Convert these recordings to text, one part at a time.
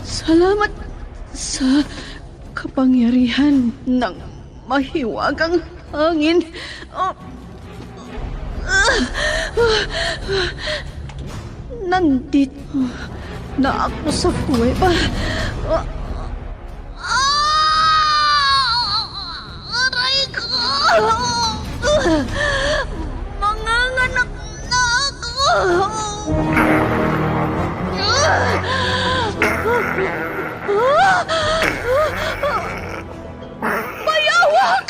Salamat sa kapangyarihan ng mahiwagang hangin. Nandito na ako sa kuweba. Aray ko! Manganganak na ako! Bayawak!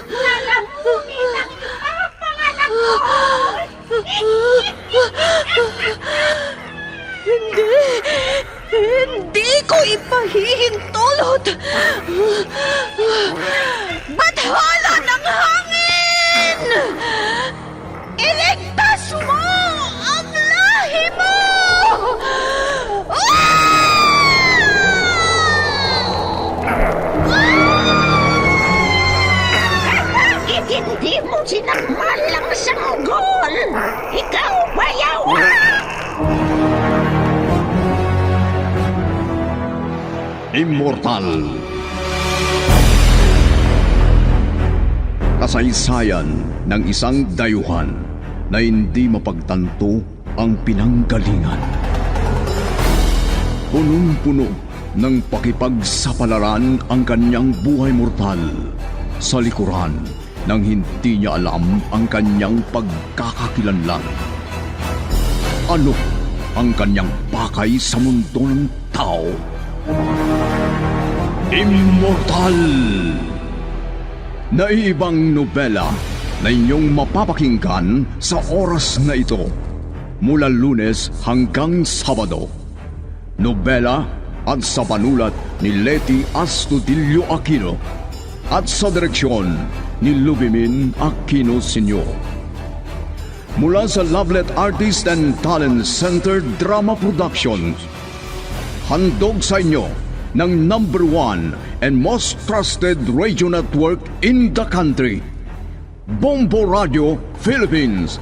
Nalamunin ang mga panganak ko! Hindi ko ipahihintulot! Bathala ng hangin! Iligtas mo ang lahi mo! Bakit hindi mo sinakmal ang sanggol? Ikaw, bayawak! Immortal. Kasaysayan ng isang dayuhan na hindi mapagtanto ang pinanggalingan. Punong-puno ng pakipagsapalaran ang kanyang buhay mortal sa likuran nang hindi niya alam ang kanyang pagkakakilanlan. Ano ang kanyang pakay sa mundo ng tao? Immortal! Naiibang nobela na inyong mapapakinggan sa oras na ito mula Lunes hanggang Sabado. Nobela at sa panulat ni Leti Astudillo Aquino at sa direksyon ni Lubimin Aquino Sr. Mula sa Lovelet Artist and Talent Center Drama Productions, handog sa inyo ng #1 and most trusted radio network in the country, Bombo Radio Philippines.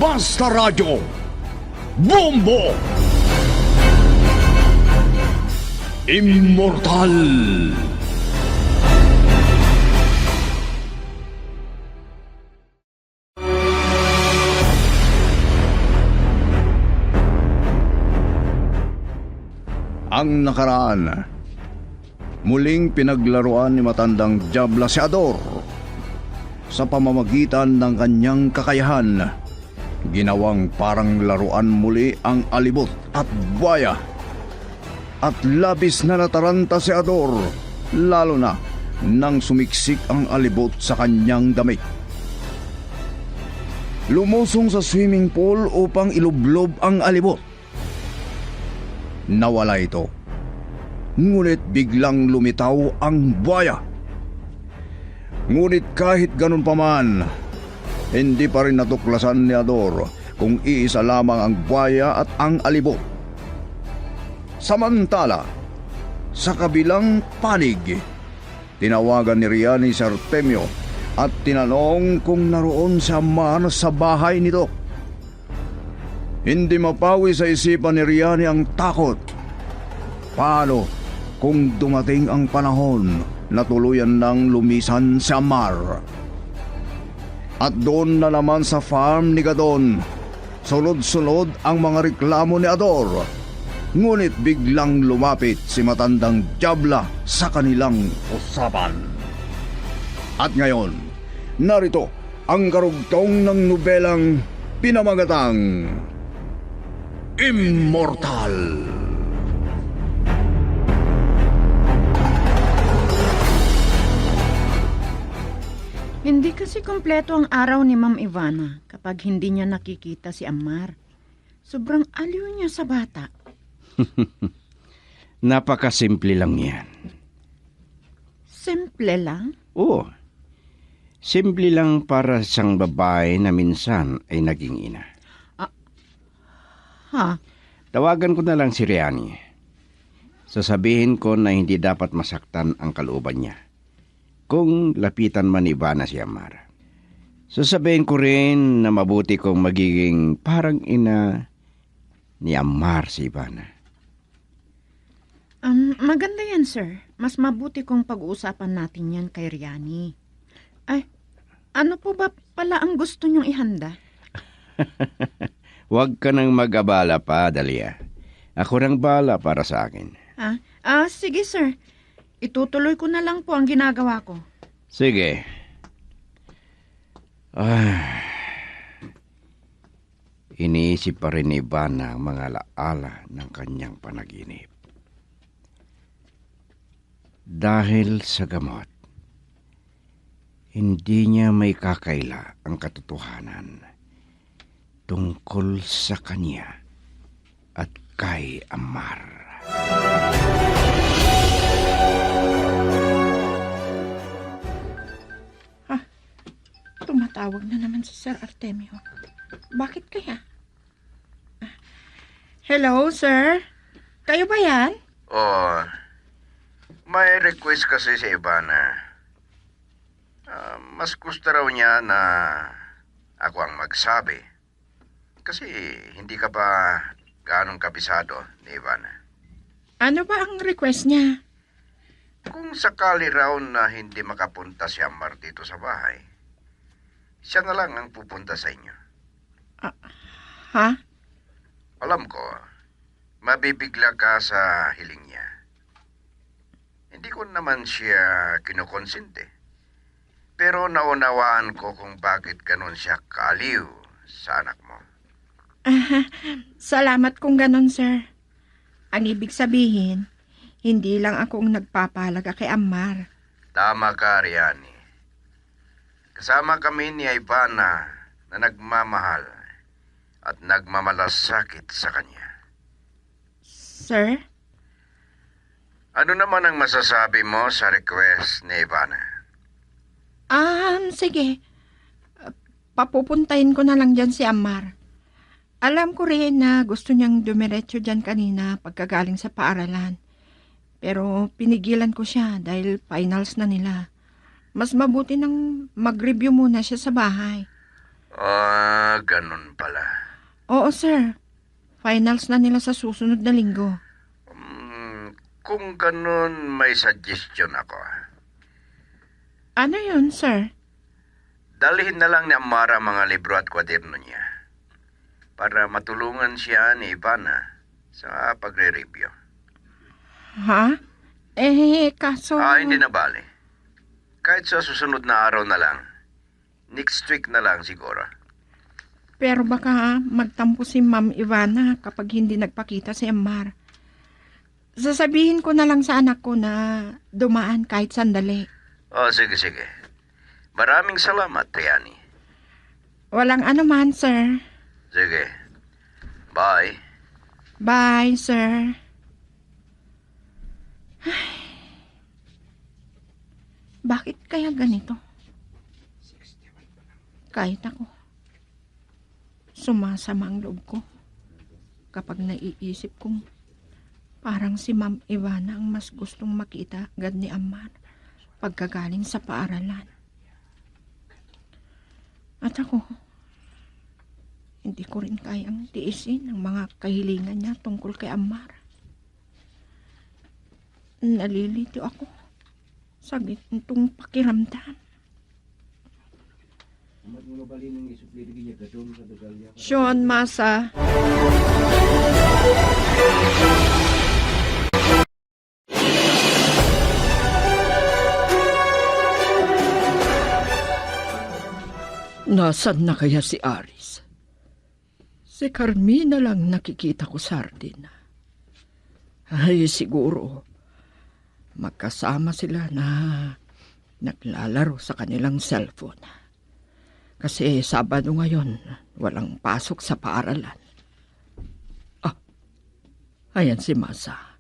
Basta Radio Bombo! Immortal! Ang nakaraan, muling pinaglaruan ni matandang Diabla si Ador sa pamamagitan ng kanyang kakayahan. Ginawang parang laruan muli ang alibot at buwaya. At labis na nataranta si Ador, lalo na nang sumiksik ang alibot sa kanyang damit. Lumusong sa swimming pool upang ilublob ang alibot. Nawala ito, ngunit biglang lumitaw ang buwaya. Ngunit kahit ganun pa man, hindi pa rin natuklasan ni Ador kung iisa lamang ang buwaya at ang alibot. Samantala, sa kabilang panig, tinawagan ni Riani si Artemio at tinanong kung naroon si Amar sa bahay nito. Hindi mapawi sa isipan ni Riani ang takot. Paano kung dumating ang panahon na tuluyan nang lumisan si Amar? At doon na naman sa farm ni Gadon, sunod-sunod ang mga reklamo ni Ador. Ngunit biglang lumapit si matandang Diabla sa kanilang usapan. At ngayon, narito ang karugtong ng nobelang pinamagatang Immortal. Hindi kasi kompleto ang araw ni Ma'am Ivana kapag hindi niya nakikita si Amar. Sobrang aliw niya sa bata. Napakasimple lang yan. Simple lang? Oo. Simple lang para siyang babae na minsan ay naging ina. Ha? Tawagan ko na lang si Riani. Sasabihin ko na hindi dapat masaktan ang kalooban niya kung lapitan man ni Ivana si Amar. Sasabihin ko rin na mabuti kong magiging parang ina ni Amar si Ivana. Maganda yan, sir. Mas mabuti kung pag-uusapan natin yan kay Riani. Ay, ano po ba pala ang gusto niyong ihanda? Huwag ka nang mag-abala pa, Dalia. Ako nang bala para sa akin. Sige, sir. Itutuloy ko na lang po ang ginagawa ko. Sige. Iniisip pa rin ni Ivana ang mga alaala ng kanyang panaginip. Dahil sa gamot, hindi niya may kakaila ang katotohanan tungkol sa kanya at kay Amar. Tumatawag na naman si Sir Artemio. Bakit kaya? Hello, sir? Kayo ba yan? Oh, may request kasi si Ivana. Mas gusto raw niya na ako ang magsabi. Kasi hindi ka pa ganong kabisado ni Ivana. Ano ba ang request niya? Kung sakali raw na hindi makapunta si Amar dito sa bahay, siya na lang ang pupunta sa inyo. Ha? Alam ko, mabibigla ka sa hiling niya. Hindi ko naman siya kinukonsinte. Pero naunawaan ko kung bakit ganon siya kaaliw sa anak mo. Salamat kung ganon, sir. Ang ibig sabihin, hindi lang ako ang nagpapahalaga kay Amar. Tama ka, Riani. Kasama kami ni Ivana na nagmamahal at nagmamalasakit sa kanya. Sir? Ano naman ang masasabi mo sa request ni Ivana? Sige. Papupuntahin ko na lang dyan si Amar. Alam ko rin na gusto niyang dumiretso dyan kanina pagkagaling sa paaralan. Pero pinigilan ko siya dahil finals na nila. Mas mabuti nang mag-review muna siya sa bahay. Ganun pala. Oo, sir. Finals na nila sa susunod na linggo. Kung ganun, may suggestion ako. Ano yun, sir? Dalhin na lang ni Amara mga libro at kwaderno niya para matulungan siya ni Ivana sa pagre-review. Ha? Kaso... Hindi na bale. Kahit sa susunod na araw na lang. Next week na lang siguro. Pero baka magtampo si Ma'am Ivana kapag hindi nagpakita si Amar. Sasabihin ko na lang sa anak ko na dumaan kahit sandali. Sige. Maraming salamat, Riani. Walang anuman, sir. Sige. Bye. Bye, sir. Bakit kaya ganito? Kahit ako, sumasama ang loob ko kapag naiisip kong parang si Ma'am Ivana ang mas gustong makita agad ni Amar pagkagaling sa paaralan. At ako, hindi ko rin kayang tiisin ang mga kahilingan niya tungkol kay Amar. Nalilito ako sa gitong pakiramdam. Sean Masa. Nasaan na kaya si Aris? Si Carmina lang nakikita ko sa hardin. Ay, siguro, magkasama sila na naglalaro sa kanilang cellphone. Kasi Sabado ngayon, walang pasok sa paaralan. Ayan si Masa.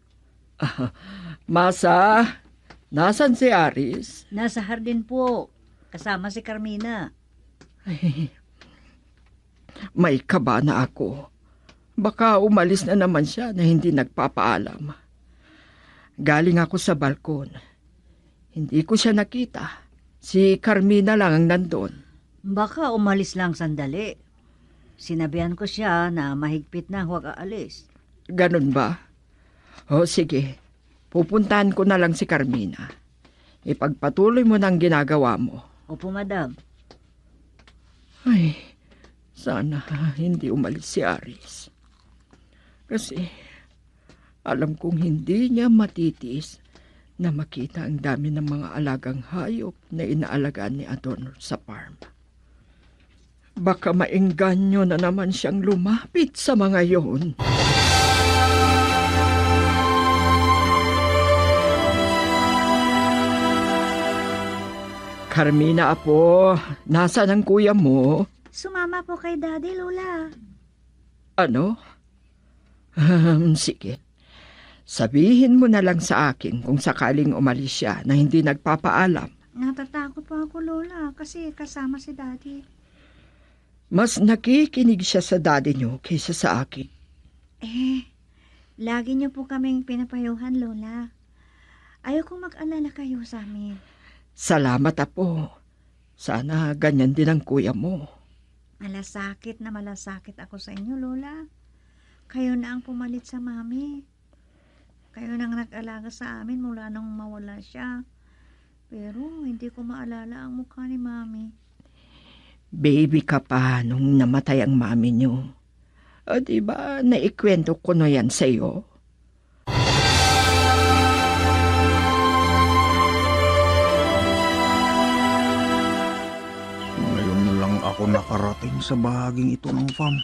Masa, nasan si Aris? Nasa hardin po, kasama si Carmina. May kaba na ako. Baka umalis na naman siya na hindi nagpapaalam. Galing ako sa balkon. Hindi ko siya nakita. Si Carmina lang ang nandun. Baka umalis lang sandali. Sinabihan ko siya na mahigpit na huwag aalis. Ganun ba? O sige, pupuntahan ko na lang si Carmina. Ipagpatuloy mo ng ginagawa mo. Opo, madam. Ay, sana hindi umalis si Aris. Kasi alam kong hindi niya matitiis na makita ang dami ng mga alagang hayop na inaalagaan ni Adonor sa farm. Baka maengganyo na naman siyang lumapit sa mga yon. Carmina, apo, nasaan ang kuya mo? Sumama po kay Daddy, Lola. Ano? Sige. Sabihin mo na lang sa akin kung sakaling umalis siya na hindi nagpapaalam. Natatakot po ako, Lola, kasi kasama si Daddy. Mas nakikinig siya sa daddy niyo kaysa sa akin. Lagi niyo po kaming pinapayuhan, Lola. Ayokong mag-alala kayo sa amin. Salamat, apo. Sana ganyan din ang kuya mo. Malasakit na malasakit ako sa inyo, Lola. Kayo na ang pumalit sa mami. Kayo nang nag-alaga sa amin mula nung mawala siya. Pero hindi ko maalala ang mukha ni mami. Baby ka pa nung namatay ang mami niyo. O diba, naikwento ko na yan sa iyo? Ngayon lang ako nakarating sa bahaging ito ng farm.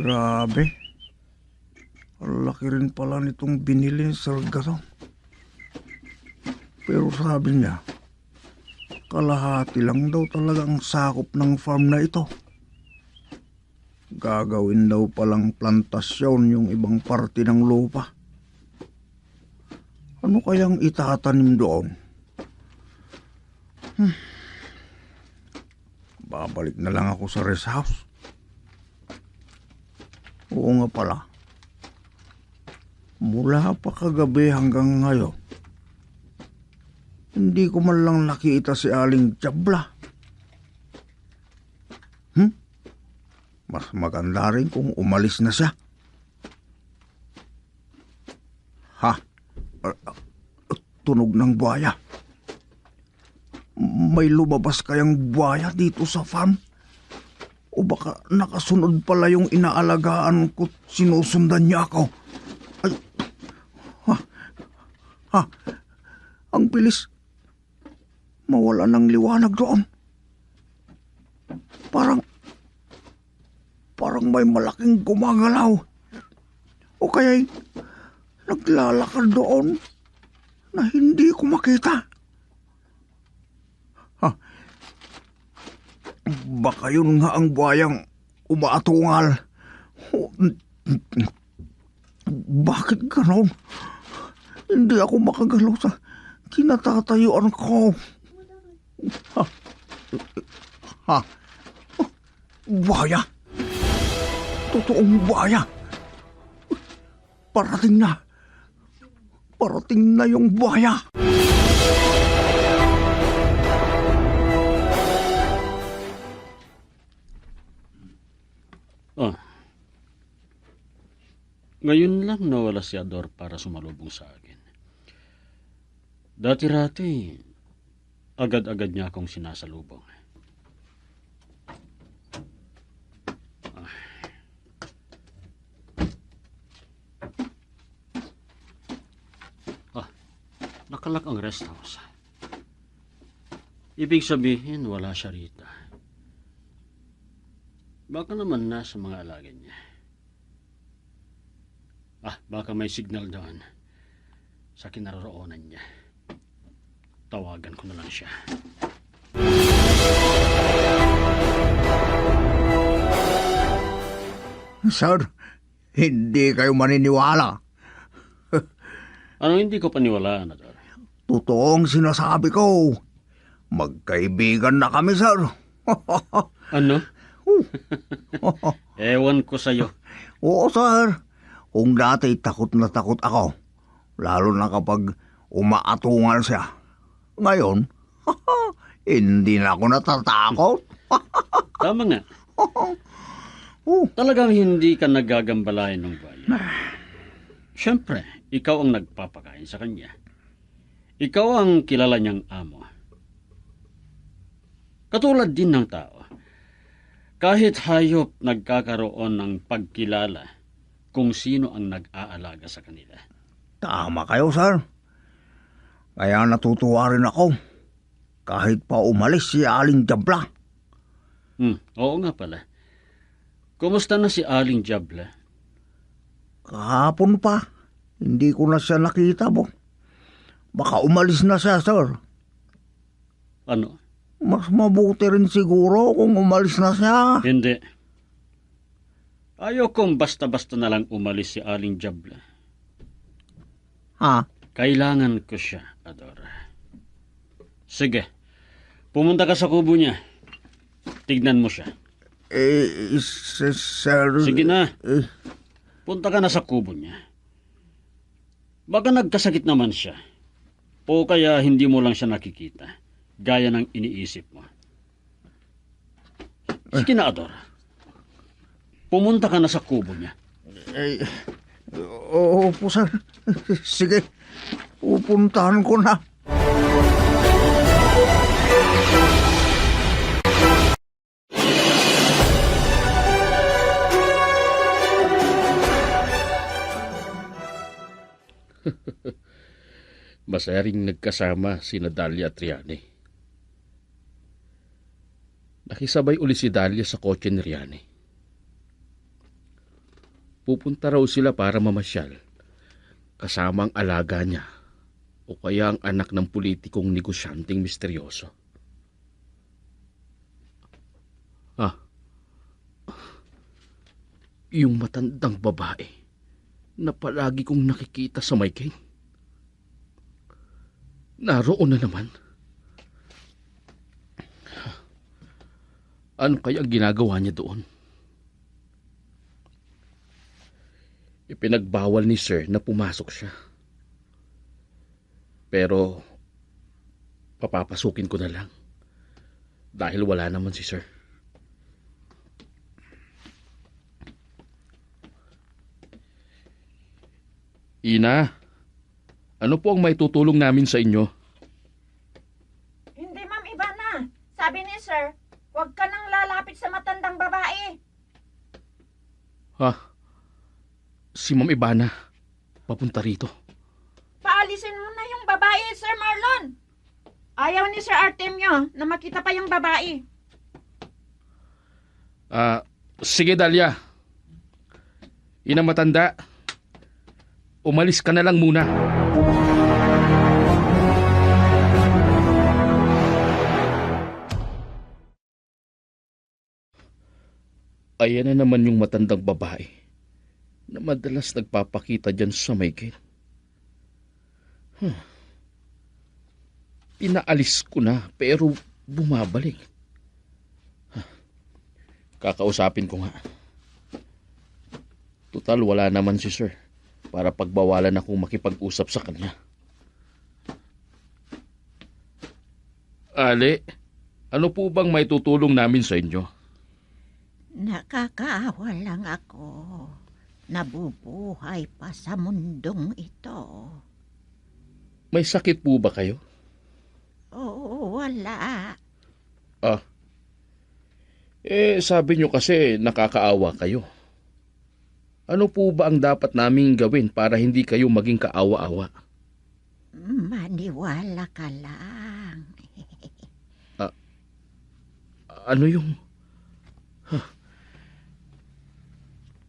Grabe. Ang laki rin pala nitong binili ni Sir Gasong. Pero sabi niya, kalahati lang daw talaga ang sakop ng farm na ito. Gagawin daw palang plantasyon yung ibang parte ng lupa. Ano kayang itatanim doon? Babalik na lang ako sa rest house. Oo nga pala. Mula pa kagabi hanggang ngayon, hindi ko man lang nakita si Aling Tiyabla. Mas maganda rin kung umalis na siya. Tunog ng buhaya. May lumabas kayang buhaya dito sa farm? O baka nakasunod pala yung inaalagaan ko't sinusundan niya ako? Ay, ang bilis. Mawala ng liwanag doon. Parang may malaking gumagalaw. O kaya'y naglalakad doon na hindi ko makita. Baka yun nga ang buhayang umaatungal. Bakit ganon? Hindi ako makagalaw sa kinatatayuan ko. Buhaya. Totoong buhaya. Parating na. Parating na yung buhaya. Ngayon lang nawala si Ador para sumalubong sa akin. Dati-rati, agad-agad niya akong sinasalubong. Nakalak ang rest house. Ibig sabihin, wala siya rito. Baka naman nasa mga alaga niya. Baka may signal doon sa kinaroroonan niya. Tawagan ko na lang siya. Sir, hindi kayo maniniwala. Ano hindi ko paniwalaan, Ador? Totoong sinasabi ko. Magkaibigan na kami, sir. Ano? Ewan ko sa'yo. Oo, sir. Kung dati takot na takot ako, Lalo na kapag umaatungal siya. Ngayon, hindi na ako natatakot. Tama nga. Oh. Talagang hindi ka nagagambalain ng bayan. Siyempre, ikaw ang nagpapakain sa kanya. Ikaw ang kilala niyang amo. Katulad din ng tao. Kahit hayop nagkakaroon ng pagkilala kung sino ang nag-aalaga sa kanila. Tama kayo, sir. Kaya natutuwa rin ako. Kahit pa umalis si Aling Diabla. Oo nga pala. Kumusta na si Aling Diabla? Kahapon pa. Hindi ko na siya nakita mo. Baka umalis na siya, sir. Ano? Mas mabuti rin siguro kung umalis na siya. Hindi. Ayokong basta-basta na lang umalis si Aling Diabla. Ha? Kailangan ko siya, Adora. Sige. Pumunta ka sa kubo niya. Tignan mo siya. Sir... Sige na. Punta ka na sa kubo niya. Baka nagkasakit naman siya. O kaya hindi mo lang siya nakikita. Gaya ng iniisip mo. Sige na, Adora. Pumunta ka na sa kubo niya. Opo, sir. Sige. Pupuntahan ko na. Masaya ring nagkasama si Dalia at Riane. Nakisabay uli si Dalia sa kotse ni Riane. Pupunta raw sila para mamasyal, kasama ang alaga niya o kaya ang anak ng politikong negosyanteng misteryoso. Yung matandang babae na palagi kong nakikita sa may gate. Naroon na naman. Ano kaya ang ginagawa niya doon? Ipinagbawal ni Sir na pumasok siya. Pero papapasukin ko na lang dahil wala naman si Sir. Ina, ano po ang may tutulong namin sa inyo? Hindi, Ma'am Ivana. Sabi ni Sir, huwag ka nang lalapit sa matandang babae. Ha? Si Ma'am Ivana, papunta rito. Paalisin mo na yung babae, Sir Marlon. Ayaw ni Sir Artemio na makita pa yung babae. Sige Dalia. Ina matanda, umalis ka na lang muna. Ayan na naman yung matandang babae na madalas nagpapakita dyan sa may gate. Pinaalis ko na pero bumabalik. Kakausapin ko nga. Tutal wala naman si Sir para pagbawalan akong makipag-usap sa kanya. Ale, ano po bang may tutulong namin sa inyo? Nakakaawa lang ako. Nabubuhay pa sa mundong ito. May sakit po ba kayo? Oo, wala. Sabi nyo kasi nakakaawa kayo. Ano po ba ang dapat naming gawin para hindi kayo maging kaawa-awa? Maniwala ka lang. Ano yung...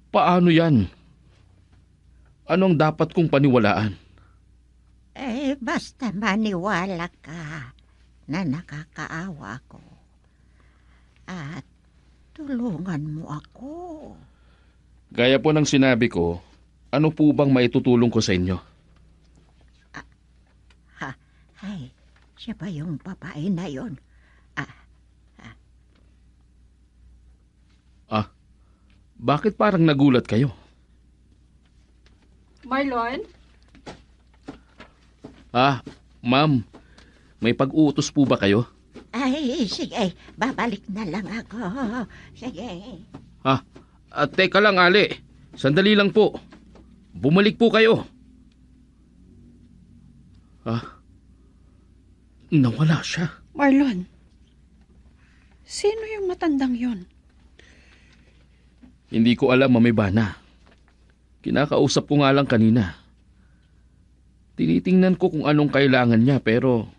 Paano yan? Anong dapat kong paniwalaan? Basta maniwala ka na nakakaawa ko. At tulungan mo ako. Gaya po ng sinabi ko, ano po bang maitutulong ko sa inyo? Ay, siya ba yung babae na yon? Bakit parang nagulat kayo? Marlon? Ma'am, may pag-uutos po ba kayo? Ay, sige, babalik na lang ako. Sige. Teka lang, Ali. Sandali lang po. Bumalik po kayo. Nawala siya. Marlon, sino yung matandang yon? Hindi ko alam, Ma'am Ivana. Kinakausap ko nga lang kanina. Tinitingnan ko kung anong kailangan niya pero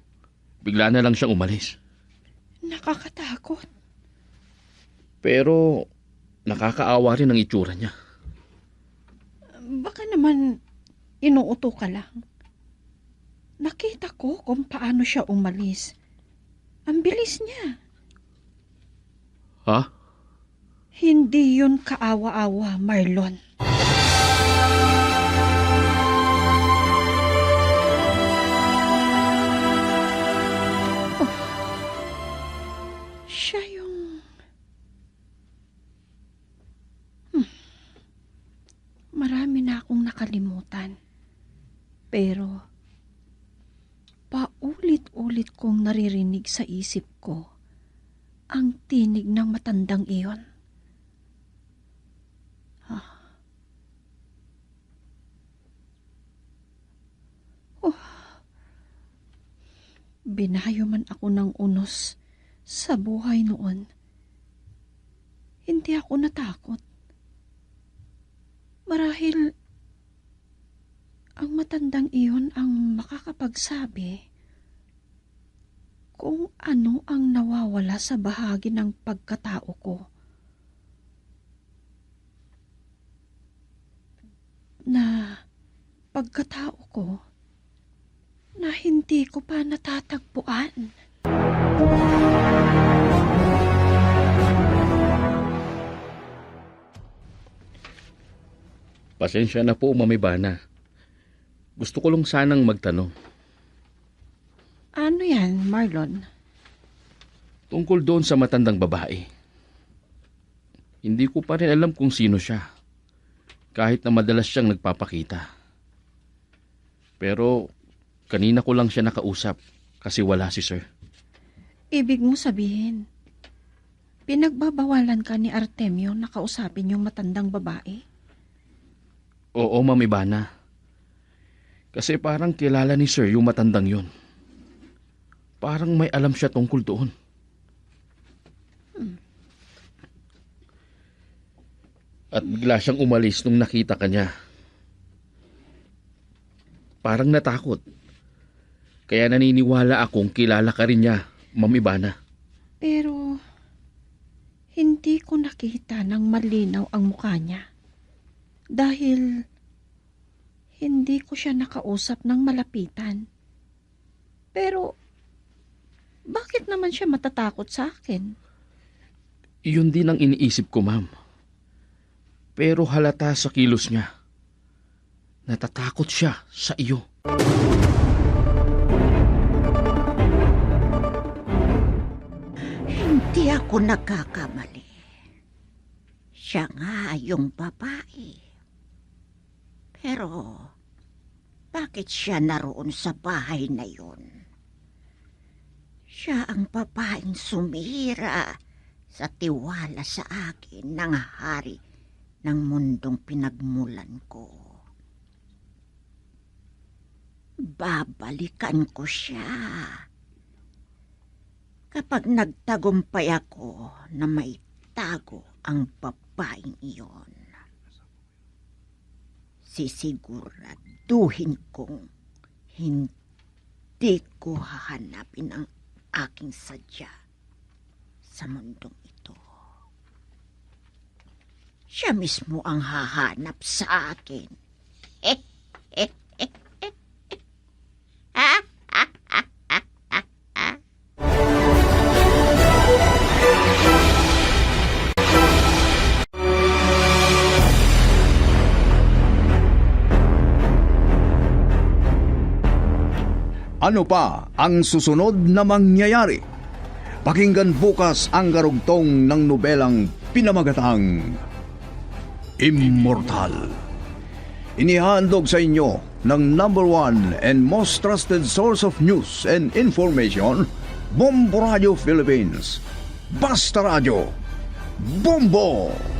bigla na lang siyang umalis. Nakakatakot. Pero nakakaawa rin ang itsura niya. Baka naman inuuto ka lang. Nakita ko kung paano siya umalis. Ang bilis niya. Hindi yun kaawa-awa, Marlon. Siya yung... Marami na akong nakalimutan. Pero, paulit-ulit kong naririnig sa isip ko ang tinig ng matandang iyon. Binayo man ako ng unos sa buhay noon. Hindi ako natakot. Marahil ang matandang iyon ang makakapagsabi kung ano ang nawawala sa bahagi ng pagkatao ko. Na pagkatao ko na hindi ko pa natatagpuan. Pasensya na po, Ma'am Ivana. Gusto ko lang sanang magtanong. Ano yan, Marlon? Tungkol doon sa matandang babae. Hindi ko pa rin alam kung sino siya. Kahit na madalas siyang nagpapakita. Pero kanina ko lang siya nakausap kasi wala si Sir. Ibig mo sabihin, pinagbabawalan ka ni Artemio na kausapin yung matandang babae? Oo, Ma'am Ivana. Kasi parang kilala ni Sir yung matandang yun. Parang may alam siya tungkol doon. At bigla siyang umalis nung nakita ka niya. Parang natakot. Kaya naniniwala akong kilala ka rin niya, Ma'am Ivana. Pero, hindi ko nakita ng malinaw ang mukha niya. Dahil, hindi ko siya nakausap ng malapitan. Pero, bakit naman siya matatakot sa akin? Iyon din ang iniisip ko, Ma'am. Pero halata sa kilos niya. Natatakot siya sa iyo. Hindi ako nagkakamali. Siya nga yung babae. Pero, bakit siya naroon sa bahay na yun? Siya ang babaeng sumira sa tiwala sa akin ng hari ng mundong pinagmulan ko. Babalikan ko siya kapag nagtagumpay ako na may tago ang babaeng iyon. Sisiguraduhin kong hindi ko hahanapin ang aking sadya sa mundong ito. Siya mismo ang hahanap sa akin. Ano pa ang susunod na mangyayari? Pakinggan bukas ang karugtong ng nobelang pinamagatang Immortal. Inihandog sa inyo ng #1 and most trusted source of news and information, Bombo Radio Philippines. Basta Radio. Bombo!